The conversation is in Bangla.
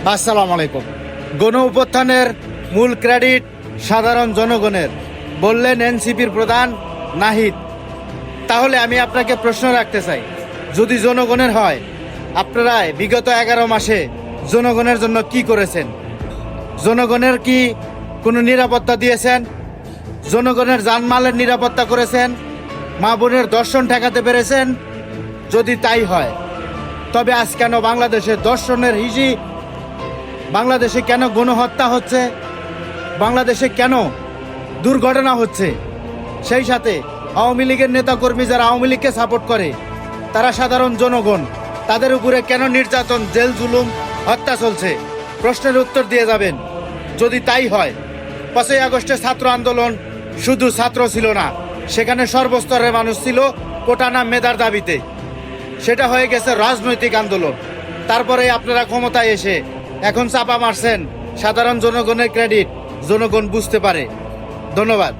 আসসালামু আলাইকুম। গণ অভ্যুত্থানের মূল ক্রেডিট সাধারণ জনগণের, বললেন এনসিপির প্রধান নাহিদ। তাহলে আমি আপনাকে প্রশ্ন রাখতে চাই, যদি জনগণের হয়, আপনারা বিগত 11 মাসে জনগণের জন্য কি করেছেন? জনগণের কি কোনো নিরাপত্তা দিয়েছেন? জনগণের জানমালের নিরাপত্তা করেছেন? মা বোনের দর্শন ঠেকাতে পেরেছেন? যদি তাই হয়, তবে আজ কেন বাংলাদেশে দর্শনের হিজি, বাংলাদেশে কেন গণহত্যা হচ্ছে, বাংলাদেশে কেন দুর্ঘটনা হচ্ছে? সেই সাথে আওয়ামী লীগের নেতাকর্মী যারা আওয়ামী লীগকে সাপোর্ট করে, তারা সাধারণ জনগণ, তাদের উপরে কেন নির্যাতন, জেল জুলুম, হত্যা চলছে? প্রশ্নের উত্তর দিয়ে যাবেন। যদি তাই হয়, 5ই আগস্টের ছাত্র আন্দোলন শুধু ছাত্র ছিল না, সেখানে সর্বস্তরের মানুষ ছিল কোটা না মেধার দাবিতে। সেটা হয়ে গেছে রাজনৈতিক আন্দোলন। তারপরে আপনারা ক্ষমতায় এসে এখন চাপা মারছেন সাধারণ জনগণের ক্রেডিট জনগণ বুঝতে পারে। ধন্যবাদ।